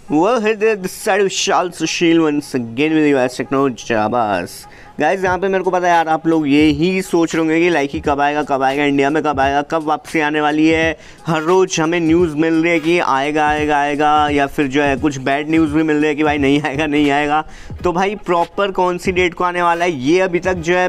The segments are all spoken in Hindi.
Well, hey there, this side of Shal Sushil once again with you as Techno Jabas. Guys यहाँ पे मेरे को पता है यार, आप लोग ये ही सोच रहे होंगे कि लाइकी कब आएगा, इंडिया में कब आएगा, कब वापसी आने वाली है। हर रोज़ हमें न्यूज़ मिल रही है कि आएगा, या फिर जो है कुछ बैड न्यूज़ भी मिल रही है कि भाई नहीं आएगा। तो भाई प्रॉपर कौन सी डेट को आने वाला है ये अभी तक जो है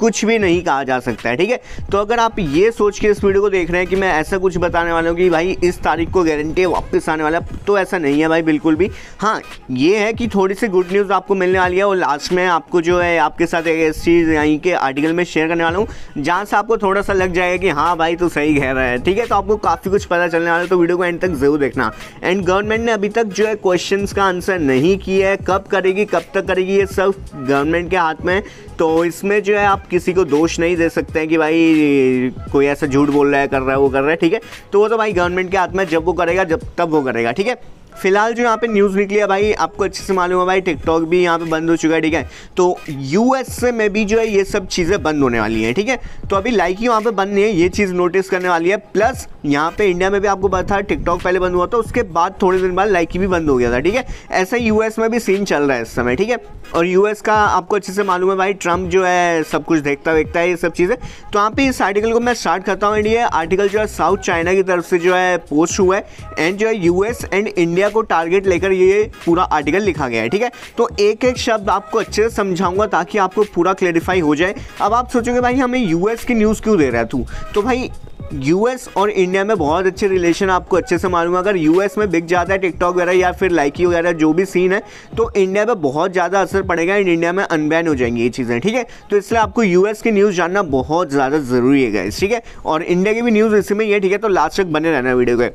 कुछ भी नहीं कहा जा सकता है, ठीक है। तो अगर आप ये सोच के इस वीडियो को देख रहे हैं कि मैं ऐसा कुछ बताने वाला हूँ कि भाई इस तारीख को गारंटी है वापस आने वाला, तो ऐसा नहीं है भाई, बिल्कुल भी। हाँ, ये है कि थोड़ी सी गुड न्यूज़ आपको मिलने वाली है और लास्ट में आपको जो है आपके साथ एक ऐसी चीज़ यहीं के आर्टिकल में शेयर करने वाला हूँ जहाँ से आपको थोड़ा सा लग जाएगा कि हाँ भाई तो सही कह रहा है, ठीक है। तो आपको काफ़ी कुछ पता चलने वाला है, तो वीडियो को एंड तक ज़रूर देखना। एंड गवर्नमेंट ने अभी तक जो है क्वेश्चंस का आंसर नहीं किया है, कब करेगी, कब तक करेगी, ये सब गवर्नमेंट के हाथ में। तो इसमें जो है आप किसी को दोष नहीं दे सकते हैं कि भाई कोई ऐसा झूठ बोल रहा है, कर रहा है, वो कर रहा है, ठीक है। तो वो तो भाई गवर्नमेंट के हाथ में, जब वो करेगा तब वो करेगा, ठीक है। फिलहाल जो यहाँ पे न्यूज़ निकली है भाई, आपको अच्छे से मालूम है भाई, टिकटॉक भी यहाँ पे बंद हो चुका है, ठीक है। तो यूएस में भी जो है ये सब चीज़ें बंद होने वाली हैं, ठीक है। तो अभी लाइकी वहाँ पे बंद नहीं है, ये चीज़ नोटिस करने वाली है। प्लस यहाँ पे इंडिया में भी आपको पता था टिकटॉक पहले बंद हुआ था, उसके बाद थोड़े दिन बाद लाइकी भी बंद हो गया था, ठीक है। ऐसा यूएस में भी सीन चल रहा है इस समय, ठीक है। और यूएस का आपको अच्छे से मालूम है भाई, ट्रम्प जो है सब कुछ देखता है ये सब चीज़ें। तो यहाँ पे इस आर्टिकल को मैं स्टार्ट करता हूँ। ये आर्टिकल जो है साउथ चाइना की तरफ से जो है पोस्ट हुआ है, एंड जो है यूएस एंड इंडिया को टारगेट लेकर ये पूरा आर्टिकल लिखा गया है, ठीक है। तो एक एक शब्द आपको अच्छे से समझाऊंगा ताकि आपको पूरा क्लैरिफाई हो जाए। अब आप सोचोगे भाई हमें यूएस की न्यूज़ क्यों दे रहा है तू, तो भाई यूएस और इंडिया में बहुत अच्छे रिलेशन आपको अच्छे से मालूम है। अगर यूएस में बिक जाता है टिकटॉक वगैरह या फिर लाइकी वगैरह जो भी सीन है, तो इंडिया पे बहुत ज़्यादा असर पड़ेगा एंड इंडिया में अनबैन हो जाएंगी ये चीज़ें, ठीक है। तो इसलिए आपको यूएस की न्यूज़ जानना बहुत ज़्यादा ज़रूरी है गाइस, ठीक है। और इंडिया की भी न्यूज़ इसी में ही है, ठीक है। तो लास्ट तक बने रहना वीडियो के।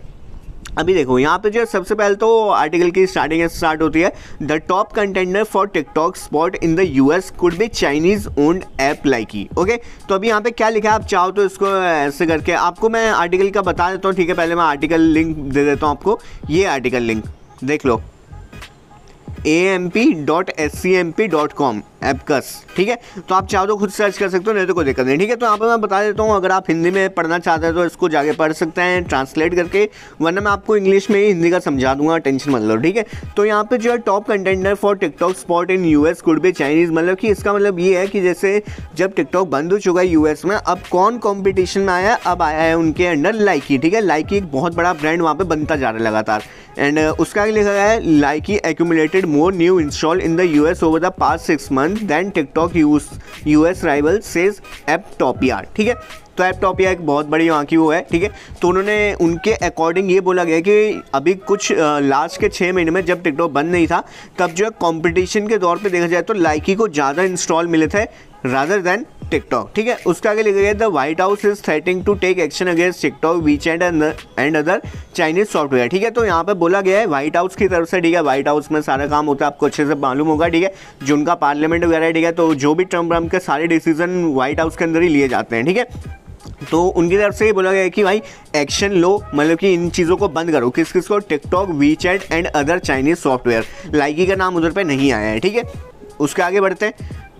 अभी देखो यहाँ पे जो सबसे पहले तो आर्टिकल की स्टार्टिंग स्टार्ट होती है, the top contender for TikTok spot in the US could be Chinese owned app Likee. Okay, तो अभी यहाँ पे क्या लिखा है, आप चाहो तो इसको ऐसे करके आपको मैं आर्टिकल का बता देता हूँ, ठीक है। पहले मैं आर्टिकल लिंक दे देता हूँ आपको, ये आर्टिकल लिंक देख लो, amp.scmp.com एपकस, ठीक है। तो आप चाहो तो खुद सर्च कर सकते हो, नहीं तो कोई दिक्कत नहीं, ठीक है। तो यहाँ पे मैं बता देता हूँ, अगर आप हिंदी में पढ़ना चाहते हैं तो इसको जाके पढ़ सकते हैं ट्रांसलेट करके, वरना मैं आपको इंग्लिश में ही हिंदी का समझा दूंगा, टेंशन मत लो, ठीक है। तो यहाँ पे जो है top contender for TikTok spot in US could be Chinese, मतलब कि इसका मतलब ये है कि जैसे जब टिकटॉक बंद हो चुका है यूएस में, अब कौन कॉम्पिटिशन में आया, अब आया है उनके अंडर लाइकी, ठीक है। लाइकी एक बहुत बड़ा ब्रांड वहाँ पर बनता जा रहा है लगातार। एंड उसका आगे लिखा गया है, Likee accumulated more new install in the US over the past 6 months then TikTok US rival says Apptopia, ठीक है। तो एपटॉपिया एक बहुत बड़ी वहाँ की वो है, ठीक है। तो उन्होंने उनके अकॉर्डिंग ये बोला गया कि अभी कुछ लास्ट के 6 महीने में जब टिकटॉक बंद नहीं था, तब जो है कंपटीशन के दौर पे देखा जाए तो लाइकी को ज़्यादा इंस्टॉल मिले थे रादर देन टिकटॉक, ठीक है। उसका आगे लिखा गया, the White House is threatening to take action against TikTok WeChat and other Chinese software, ठीक है। तो यहाँ पे बोला गया है व्हाइट हाउस की तरफ से, ठीक है। व्हाइट हाउस में सारा काम होता है, आपको अच्छे से मालूम होगा, ठीक है। जो उनका पार्लियामेंट वगैरह है, ठीक है। तो जो भी ट्रम्प के सारे डिसीजन व्हाइट हाउस के अंदर ही लिए जाते हैं, ठीक है। तो उनकी तरफ से ये बोला गया है कि भाई एक्शन लो, मतलब कि इन चीज़ों को बंद करो। किस किस को, TikTok WeChat and other Chinese software, Likee का नाम उधर पे नहीं आया है, ठीक है। उसके आगे बढ़ते हैं,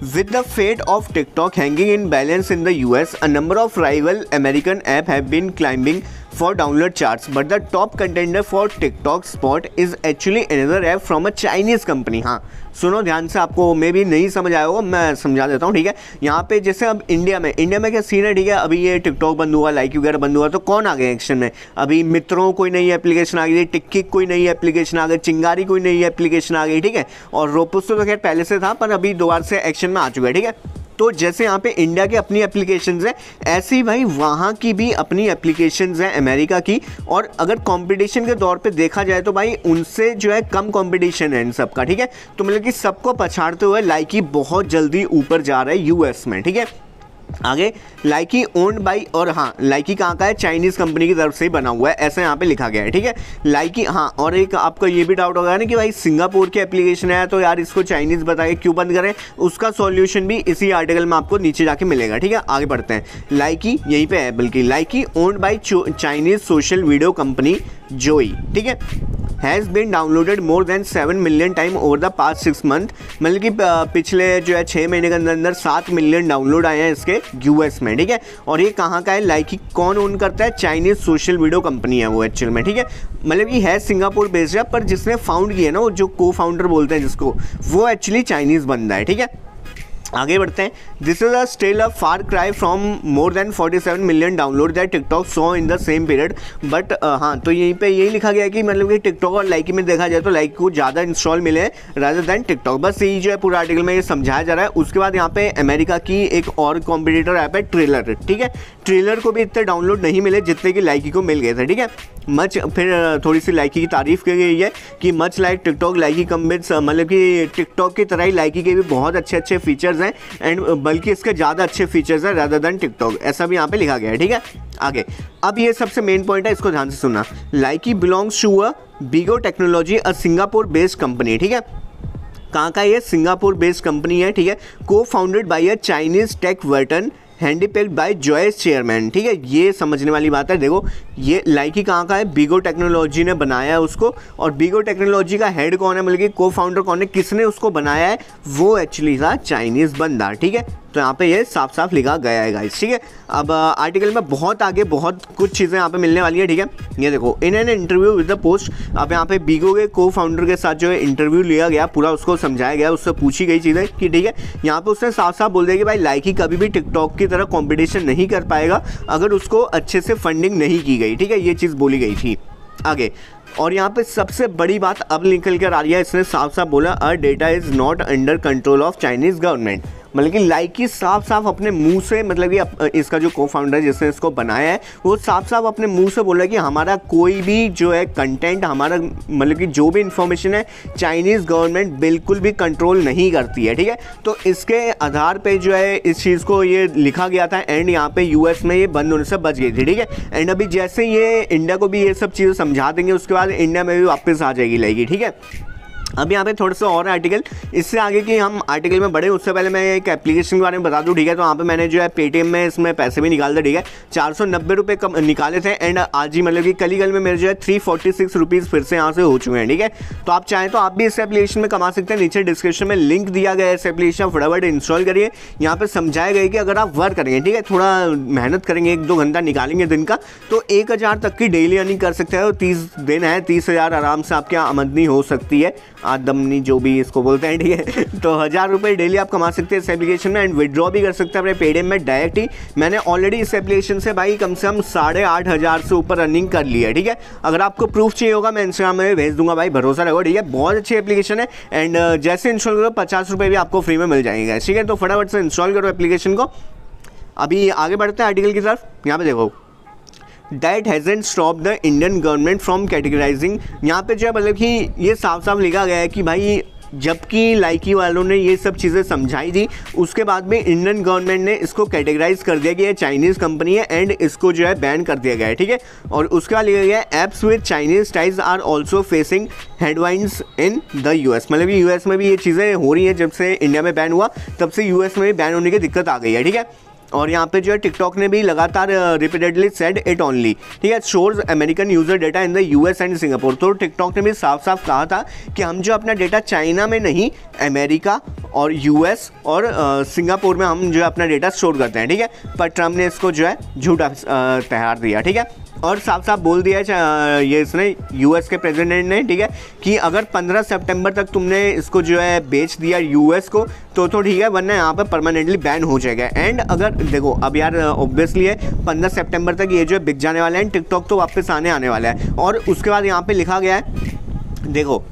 with the fate of TikTok hanging in balance in the US, a number of rival American apps have been climbing for download charts, but the top contender for TikTok spot is actually another app from a Chinese company। हाँ सुनो ध्यान से, आपको मे भी नहीं समझ आया होगा, मैं समझा देता हूँ, ठीक है। यहाँ पे जैसे अब इंडिया में क्या सीन है, ठीक है। अभी ये टिकटॉक बंद हुआ, लाइक वगैरह बंद हुआ, तो कौन आ गए एक्शन में, अभी मित्रों कोई नई एप्लीकेशन आ गई, टिक्की कोई नई एप्लीकेशन आ गई, चिंगारी कोई नई एप्लीकेशन आ गई, ठीक है। और रोपोस्टो तो खैर पहले से था, पर अभी दोबारा से एक्शन में आ चुका है, ठीक है। तो जैसे यहाँ पे इंडिया की अपनी एप्लीकेशंस हैं, ऐसे ही भाई वहाँ की भी अपनी एप्लीकेशंस हैं अमेरिका की। और अगर कंपटीशन के तौर पे देखा जाए तो भाई उनसे जो है कम कंपटीशन है इन सब का, ठीक है। तो मतलब कि सबको पछाड़ते हुए लाइकी बहुत जल्दी ऊपर जा रहा है यूएस में, ठीक है। आगे लाइकी ओन्ड बाई, और हाँ लाइकी कहाँ का है, चाइनीज़ कंपनी की तरफ से ही बना हुआ है, ऐसा यहाँ पे लिखा गया है, ठीक है। लाइकी, हाँ और एक आपका ये भी डाउट होगा ना कि भाई सिंगापुर की एप्लीकेशन है तो यार इसको चाइनीज़ बताइए क्यों बंद करें, उसका सॉल्यूशन भी इसी आर्टिकल में आपको नीचे जाके मिलेगा, ठीक है। आगे बढ़ते हैं, लाइकी यहीं पे है, बल्कि Likee owned by Chinese social video company JOYY, ठीक है। Has been downloaded more than 7 million time over the past 6 month. मतलब कि पिछले जो है 6 महीने के अंदर अंदर 7 मिलियन डाउनलोड आए हैं इसके यूएस में, ठीक है। और ये कहाँ का है, लाइकी कौन ओन करता है, चाइनीज़ सोशल वीडियो कंपनी है वो एक्चुअल में, ठीक है। मतलब कि है सिंगापुर बेस्ड है, पर जिसने फाउंड किया है ना, वो जो को फाउंडर बोलते हैं जिसको, वो एक्चुअली चाइनीज़ बंदा है, ठीक है। आगे बढ़ते हैं। This is a still a far cry from more than 47 million download that TikTok saw in the same period. But हाँ, तो यहीं पे यही लिखा गया है कि मतलब कि टिकटॉक और लाइकी में देखा जाए तो लाइकी को ज़्यादा इंस्टॉल मिले रादर दैन टिकटॉक। बस यही जो है पूरा आर्टिकल में ये समझाया जा रहा है। उसके बाद यहाँ पे अमेरिका की एक और कॉम्पिटिटर ऐप है ट्रेलर, ठीक है। ट्रेलर को भी इतने डाउनलोड नहीं मिले जितने कि लाइकी को मिल गए थे, ठीक है। फिर थोड़ी सी लाइकी की तारीफ की गई है कि मच लाइक टिकटॉक लाइकी कम्बिट्स, मतलब कि टिकटॉक की तरह ही लाइकी के भी बहुत अच्छे अच्छे फीचर्स हैं, एंड बल्कि इसके ज़्यादा अच्छे फीचर्स हैं रादर देन टिकटॉक, ऐसा भी यहाँ पे लिखा गया है, ठीक है। आगे अब ये सबसे मेन पॉइंट है, इसको ध्यान से सुनना। Likee belongs to a Bigo technology, a Singapore based company, ठीक है। कहाँ का ये, सिंगापुर बेस्ड कंपनी है, ठीक है। Co founded by a Chinese tech वर्टन and backed by JOYY's chairman, ठीक है। ये समझने वाली बात है। देखो ये लाइकी कहाँ का है, बिगो टेक्नोलॉजी ने बनाया है उसको, और बिगो टेक्नोलॉजी का हेड कौन है, मतलब कि को फाउंडर कौन है, किसने उसको बनाया है, वो एक्चुअली था चाइनीज़ बंदा, ठीक है। तो यहाँ पे ये साफ साफ लिखा गया है गाइस, ठीक है। अब आर्टिकल में बहुत आगे बहुत कुछ चीज़ें यहाँ पे मिलने वाली है, ठीक है। ये देखो, in an interview with the post, अब यहाँ पे बिगो के को फाउंडर के साथ जो है इंटरव्यू लिया गया, पूरा उसको समझाया गया, उससे पूछी गई चीज़ें कि ठीक है, यहाँ पे उसने साफ साफ बोल दिया कि भाई लाइकी कभी भी टिकटॉक की तरह कॉम्पिटिशन नहीं कर पाएगा अगर उसको अच्छे से फंडिंग नहीं की गई, ठीक है। ये चीज़ बोली गई थी आगे। और यहाँ पे सबसे बड़ी बात अब निकल कर आ रही है, इसने साफ साफ बोला a data is not under control of Chinese government. मतलब कि लाइकी साफ साफ अपने मुंह से, मतलब कि इसका जो को फाउंडर है जिसने इसको बनाया है, वो साफ साफ अपने मुंह से बोला कि हमारा कोई भी जो है कंटेंट, हमारा मतलब कि जो भी इंफॉर्मेशन है, चाइनीज़ गवर्नमेंट बिल्कुल भी कंट्रोल नहीं करती है, ठीक है। तो इसके आधार पे जो है इस चीज़ को ये लिखा गया था, एंड यहाँ पे यूएस में ये बंद होने से बच गई थी, ठीक है। एंड अभी जैसे ये इंडिया को भी ये सब चीज़ें समझा देंगे, उसके बाद इंडिया में भी वापस आ जाएगी लाइकी, ठीक है। अब यहाँ पे थोड़ा सा और आर्टिकल, इससे आगे कि हम आर्टिकल में बढ़े उससे पहले मैं एक एप्लीकेशन के बारे में बता दूँ, ठीक है। तो यहाँ पे मैंने जो है पेटीएम में इसमें पैसे भी निकाल दिए, ठीक है। 490 रुपये निकाले थे, एंड आज ही मतलब कि कल में मेरे जो है 346 रुपीज़ फिर से यहाँ से हो चुके हैं, ठीक है। तो आप चाहें तो आप भी इस एप्लीकेशन में कमा सकते हैं। नीचे डिस्क्रिप्शन में लिंक दिया गया है इस एप्लीकेशन, फटाफट इंस्टॉल करिए। यहाँ पर समझाया गया कि अगर आप वर्क करेंगे, ठीक है, थोड़ा मेहनत करेंगे, 1-2 घंटा निकालेंगे दिन का, तो 1000 तक की डेली अर्निंग कर सकते हैं। और 30 दिन है, 30,000 आराम से आपकी आमदनी हो सकती है, आदमनी जो भी इसको बोलते हैं, ठीक है। तो 1000 रुपये डेली आप कमा सकते हैं इस एप्लीकेशन में, एंड विड्रॉ भी कर सकते हैं अपने पेटीएम में डायरेक्ट ही। मैंने ऑलरेडी इस एप्लीकेशन से भाई कम से कम 8,500 से ऊपर अर्निंग कर ली है, ठीक है। अगर आपको प्रूफ चाहिए होगा मैं इंस्टाग्राम में भेज दूंगा भाई, भरोसा रखो, ठीक है। बहुत अच्छी एप्लीकेशन है, एंड जैसे इंस्टॉल करो 50 रुपये भी आपको फ्री में मिल जाएंगे, ठीक है। तो फटाफट से इंस्टॉल करो एप्लीकेशन को। अभी आगे बढ़ते हैं आर्टिकल की तरफ। यहाँ पे देखो, That hasn't stopped the Indian government from categorizing, यहाँ पे जो है मतलब कि ये साफ साफ लिखा गया है कि भाई जबकि लाइकी वालों ने ये सब चीज़ें समझाई थी, उसके बाद में इंडियन गवर्नमेंट ने इसको कैटेगराइज कर दिया कि ये चाइनीज़ कंपनी है, एंड इसको जो है बैन कर दिया गया है, ठीक है। और उसके बाद लिखा गया है apps with Chinese ties are also facing headwinds in the US. मतलब कि यूएस में भी ये चीज़ें हो रही हैं, जब से इंडिया में बैन हुआ तब से यूएस में भी बैन होने की दिक्कत आ गई है, ठीक है। और यहाँ पे जो है टिकटॉक ने भी लगातार रिपीटेडली सेड इट ओनली, ठीक है, shores American user data in the US and Singapore. तो टिकटॉक ने भी साफ साफ कहा था कि हम जो अपना डेटा चाइना में नहीं, अमेरिका और यूएस और सिंगापुर में हम जो है अपना डेटा स्टोर करते हैं, ठीक है। पर ट्रम्प ने इसको जो है झूठा ठहरा दिया, ठीक है। और साफ साफ बोल दिया है ये इसने, यूएस के प्रेसिडेंट ने, ठीक है, कि अगर 15 सितंबर तक तुमने इसको जो है बेच दिया यूएस को तो ठीक है, वरना यहाँ पर परमानेंटली बैन हो जाएगा। एंड अगर देखो अब यार ऑब्वियसली है 15 सितंबर तक ये जो है बिक जाने वाला है, टिकटॉक तो वापस आने वाला है। और उसके बाद यहाँ पे लिखा गया है, देखो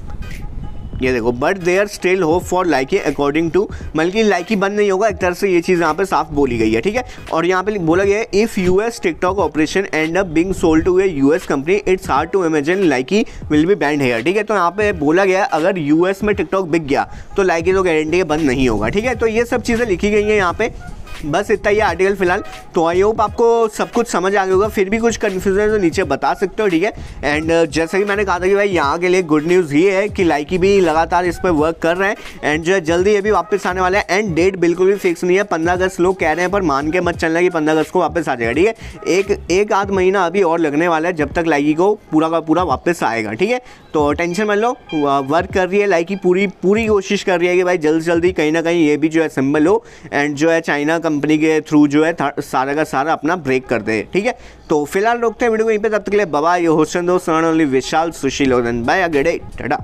ये देखो, but there still hope for Likee according to, मतलब कि लाइकी बंद नहीं होगा, एक तरह से ये चीज़ यहाँ पे साफ बोली गई है, ठीक है। और यहाँ पे बोला गया है if US TikTok operation end up being sold to a US company it's hard to imagine Likee will be banned here, ठीक है। तो यहाँ पे बोला गया है अगर यूएस में टिकटॉक बिक गया तो लाइकी तो गारंटी है बंद नहीं होगा, ठीक है। तो ये सब चीज़ें लिखी गई हैं यहाँ पे। बस इतना ही आर्टिकल फिलहाल। तो आई होप आपको सब कुछ समझ आ गया होगा, फिर भी कुछ कन्फ्यूजन है तो नीचे बता सकते हो, ठीक है। एंड जैसे कि मैंने कहा था कि भाई यहाँ के लिए गुड न्यूज़ ये है कि लाइकी भी लगातार इस पर वर्क कर रहे हैं एंड जो है जल्दी ये भी वापस आने वाला है। एंड डेट बिल्कुल भी फिक्स नहीं है, 15 अगस्त लोग कह रहे हैं, पर मान के मत चलना कि 15 अगस्त को वापस आ जाएगा, ठीक है। एक आध महीना अभी और लगने वाला है जब तक लाइकी को पूरा का पूरा वापस आएगा, ठीक है। तो टेंशन मत लो, वर्क कर रही है लाइकी, पूरी कोशिश कर रही है कि भाई जल्दी से जल्दी कहीं ना कहीं ये भी जो है सिंबल हो एंड जो है चाइना कंपनी के थ्रू जो है सारा का सारा अपना ब्रेक कर दे, ठीक है। तो फिलहाल रोकते हैं वीडियो को यहीं पे, तब तक के लिए बाय, ये होस्ट दोस्त ओनली विशाल सुशील, बाय, अगेडे, टाटा।